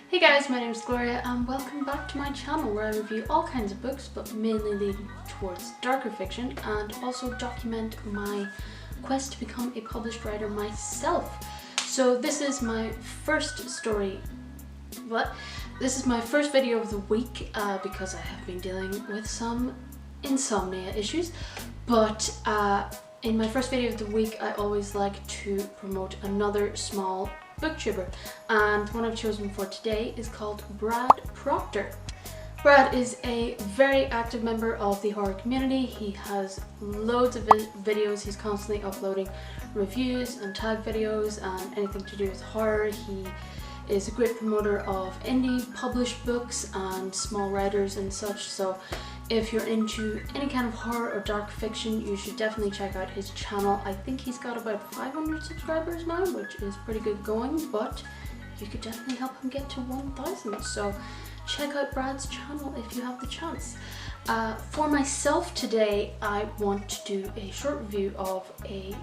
Hey guys, my name is Gloria and welcome back to my channel where I review all kinds of books but mainly leading towards darker fiction and also document my quest to become a published writer myself. So this is my first This is my first video of the week because I have been dealing with some insomnia issues, but in my first video of the week I always like to promote another small booktuber, and the one I've chosen for today is called Brad Proctor. Brad is a very active member of the horror community. He has loads of videos. He's constantly uploading reviews and tag videos and anything to do with horror. He is a great promoter of indie published books and small writers and such, so if you're into any kind of horror or dark fiction, you should definitely check out his channel. I think he's got about 500 subscribers now, which is pretty good going, but you could definitely help him get to 1,000. So check out Brad's channel if you have the chance. For myself today, I want to do a short review of a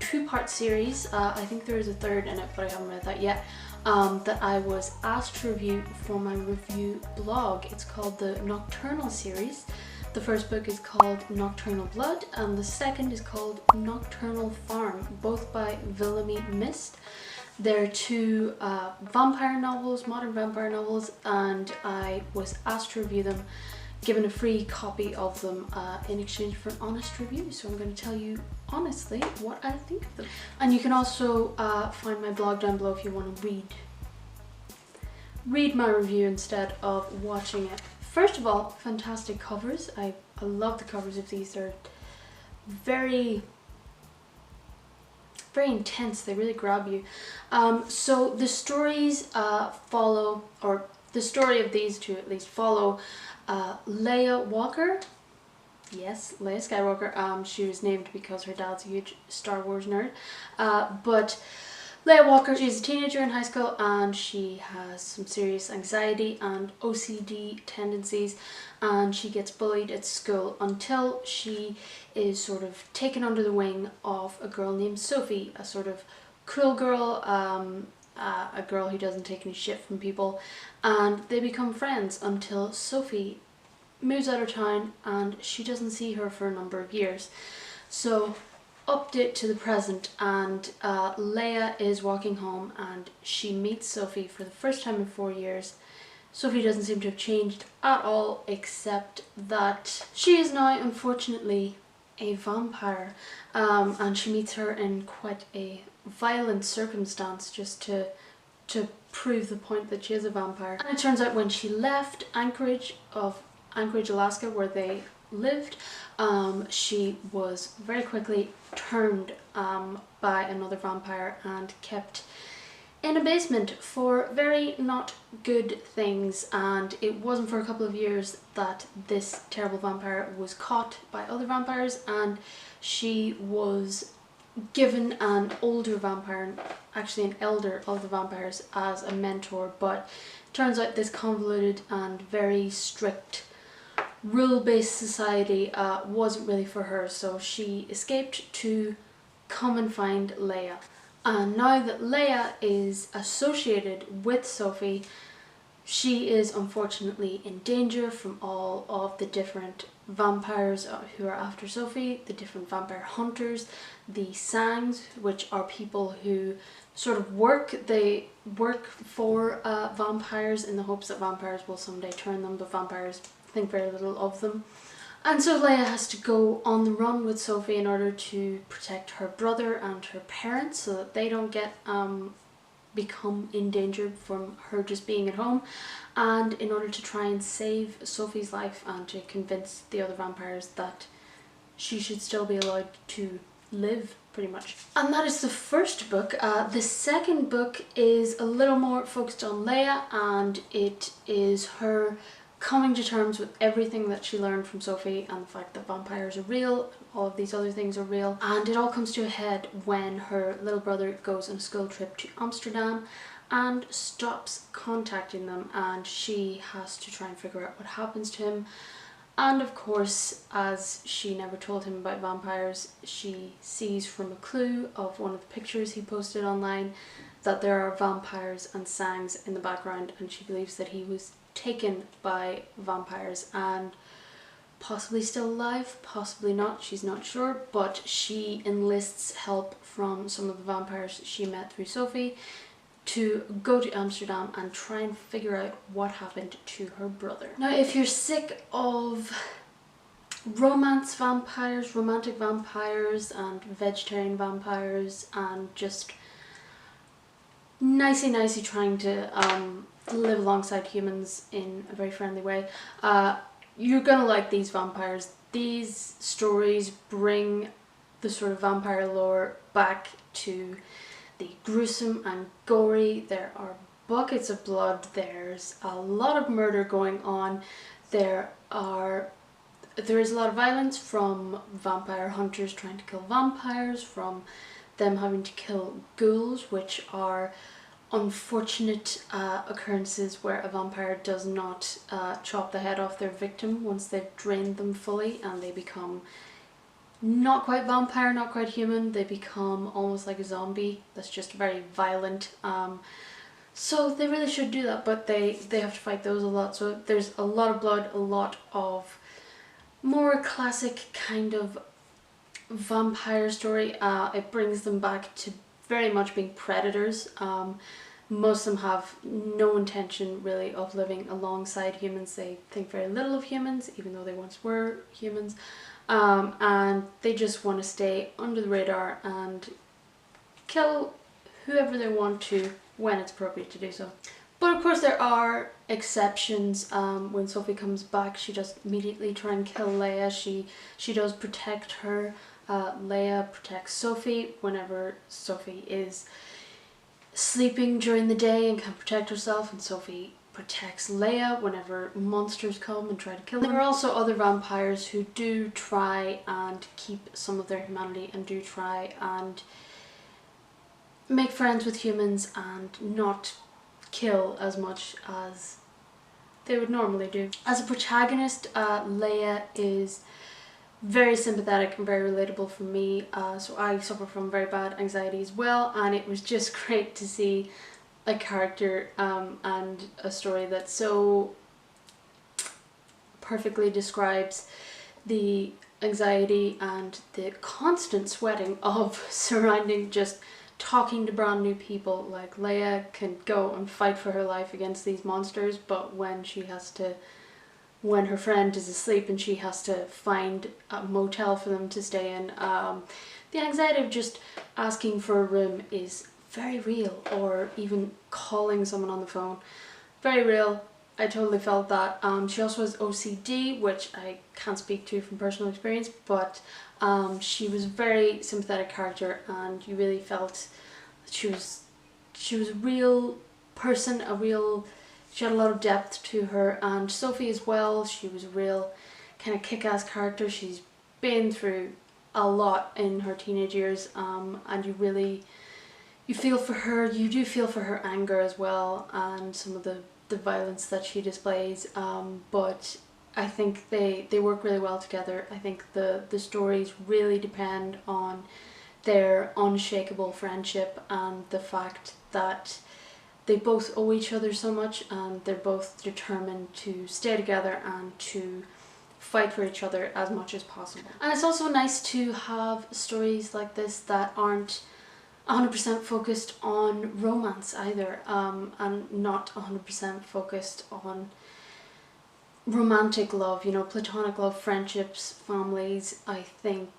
two-part series. I think there is a third in it, but I haven't read that yet. That I was asked to review for my review blog. It's called the Nocturnal series. The first book is called Nocturnal Blood and the second is called Nocturnal Farm, both by Villimey Mist. They're two vampire novels, modern vampire novels, and I was asked to review them, given a free copy of them in exchange for an honest review. So I'm going to tell you honestly what I think of them. And you can also find my blog down below if you want to read my review instead of watching it. First of all, fantastic covers. I love the covers of these. They're very intense. They really grab you. So the stories the story of these two at least follow Leia Walker. Yes, Leia Skywalker. She was named because her dad's a huge Star Wars nerd. But Leia Walker, she's a teenager in high school and she has some serious anxiety and OCD tendencies, and she gets bullied at school until she is sort of taken under the wing of a girl named Sophie, a sort of cool girl, a girl who doesn't take any shit from people, and they become friends until Sophie moves out of town and she doesn't see her for a number of years. So update to the present, and Leia is walking home and she meets Sophie for the first time in 4 years. Sophie doesn't seem to have changed at all, except that she is now unfortunately a vampire, and she meets her in quite a violent circumstance just to prove the point that she is a vampire. And it turns out when she left Anchorage, Alaska, where they lived, she was very quickly turned by another vampire and kept in a basement for very not good things, and it wasn't for a couple of years that this terrible vampire was caught by other vampires, and she was given an older vampire, actually an elder of the vampires, as a mentor. But turns out this convoluted and very strict rule-based society wasn't really for her, so she escaped to come and find Leia. And now that Leia is associated with Sophie, she is unfortunately in danger from all of the different vampires who are after Sophie, the different vampire hunters, the Sangs, which are people who sort of work for vampires in the hopes that vampires will someday turn them, but vampires think very little of them. And so Leia has to go on the run with Sophie in order to protect her brother and her parents so that they don't get become endangered from her just being at home, and in order to try and save Sophie's life and to convince the other vampires that she should still be allowed to live, pretty much. And that is the first book. The second book is a little more focused on Leia, and it is her coming to terms with everything that she learned from Sophie and the fact that vampires are real, all of these other things are real, and it all comes to a head when her little brother goes on a school trip to Amsterdam and stops contacting them, and she has to try and figure out what happens to him. And of course, as she never told him about vampires, she sees from a clue of one of the pictures he posted online that there are vampires and sangs in the background, and she believes that he was taken by vampires and possibly still alive, possibly not, she's not sure, but she enlists help from some of the vampires she met through Sophie to go to Amsterdam and try and figure out what happened to her brother. Now, if you're sick of romance vampires, romantic vampires and vegetarian vampires and just nicey trying to live alongside humans in a very friendly way, you're gonna like these vampires. These stories bring the sort of vampire lore back to the gruesome and gory. There are buckets of blood, there's a lot of murder going on, there is a lot of violence from vampire hunters trying to kill vampires, from them having to kill ghouls, which are unfortunate occurrences where a vampire does not chop the head off their victim once they've drained them fully and they become not quite vampire, not quite human. They become almost like a zombie that's just very violent. So they really should do that, but they have to fight those a lot. So there's a lot of blood, a lot of more classic kind of vampire story. It brings them back to very much being predators. Most of them have no intention really of living alongside humans. They think very little of humans, even though they once were humans. And they just want to stay under the radar and kill whoever they want to when it's appropriate to do so. But of course there are exceptions. When Sophie comes back, she does immediately try and kill Leia. She does protect her. Leia protects Sophie whenever Sophie is sleeping during the day and can protect herself, and Sophie protects Leia whenever monsters come and try to kill them. There are also other vampires who do try and keep some of their humanity and do try and make friends with humans and not kill as much as they would normally do. As a protagonist, Leia is very sympathetic and very relatable for me, so I suffer from very bad anxiety as well, and it was just great to see a character and a story that so perfectly describes the anxiety and the constant sweating of surrounding just talking to brand new people. Like, Leia can go and fight for her life against these monsters, but when her friend is asleep and she has to find a motel for them to stay in, the anxiety of just asking for a room is very real, or even calling someone on the phone. Very real. I totally felt that. She also has OCD, which I can't speak to from personal experience, but she was a very sympathetic character, and you really felt that she was a real person, she had a lot of depth to her. And Sophie as well, she was a real kind of kick-ass character. She's been through a lot in her teenage years, and you feel for her. You do feel for her anger as well, and some of the violence that she displays, but I think they work really well together. I think the stories really depend on their unshakable friendship and the fact that they both owe each other so much, and they're both determined to stay together and to fight for each other as much as possible. And it's also nice to have stories like this that aren't 100% focused on romance either, and not 100% focused on romantic love, you know, platonic love, friendships, families. I think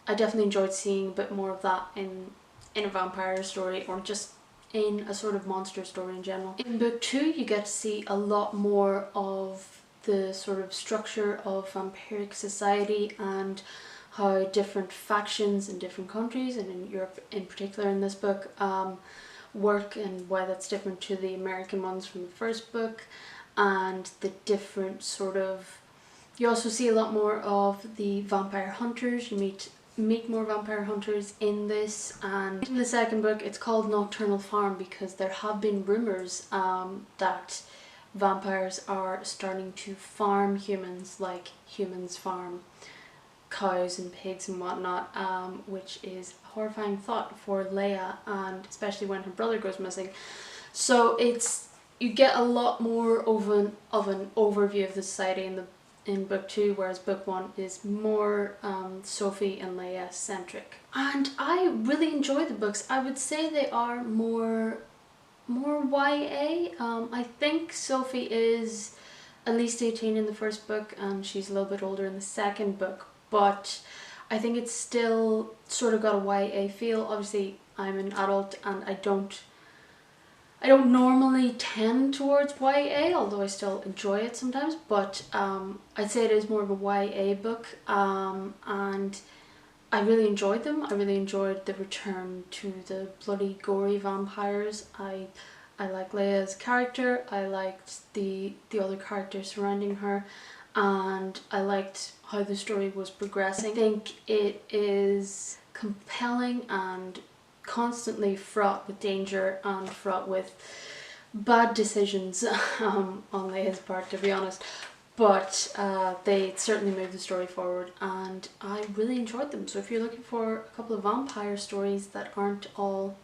I definitely enjoyed seeing a bit more of that in a vampire story, or just in a sort of monster story in general. In book 2 you get to see a lot more of the sort of structure of vampiric society and how different factions in different countries, and in Europe in particular in this book, work, and why that's different to the American ones from the first book, and the different sort of... You also see a lot more of the vampire hunters. You meet more vampire hunters in this. And in the second book it's called Nocturnal Farm because there have been rumours that vampires are starting to farm humans like humans farm cows and pigs and whatnot, which is a horrifying thought for Leia, and especially when her brother goes missing. So you get a lot more of an overview of the society in book 2, whereas book 1 is more Sophie and Leia centric. And I really enjoy the books. I would say they are more YA. I think Sophie is at least 18 in the first book, and she's a little bit older in the second book, but I think it's still sort of got a YA feel. Obviously I'm an adult and I don't normally tend towards YA, although I still enjoy it sometimes, but I'd say it is more of a YA book, and I really enjoyed them. I really enjoyed the return to the bloody gory vampires. I like Leia's character, I liked the other characters surrounding her, and I liked how the story was progressing. I think it is compelling and constantly fraught with danger and fraught with bad decisions on Leia's part, to be honest, but they certainly moved the story forward and I really enjoyed them. So if you're looking for a couple of vampire stories that aren't all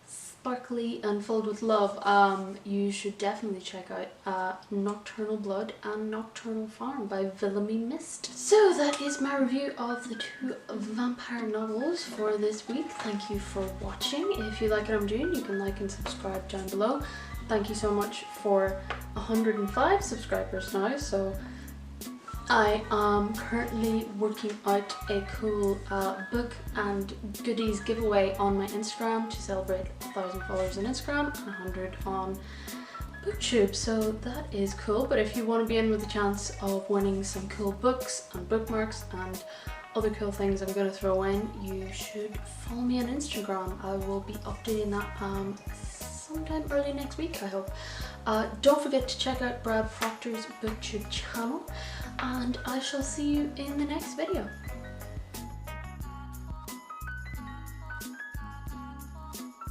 sparkly and filled with love, you should definitely check out Nocturnal Blood and Nocturnal Farm by Villimey Mist. So that is my review of the 2 vampire novels for this week. Thank you for watching. If you like what I'm doing, you can like and subscribe down below. Thank you so much for 105 subscribers now. So I am currently working out a cool book and goodies giveaway on my Instagram to celebrate 1,000 followers on Instagram and 100 on BookTube, so that is cool. But if you want to be in with a chance of winning some cool books and bookmarks and other cool things I'm going to throw in, you should follow me on Instagram. I will be updating that sometime early next week, I hope. Don't forget to check out Brad Proctor's BookTube channel, and I shall see you in the next video.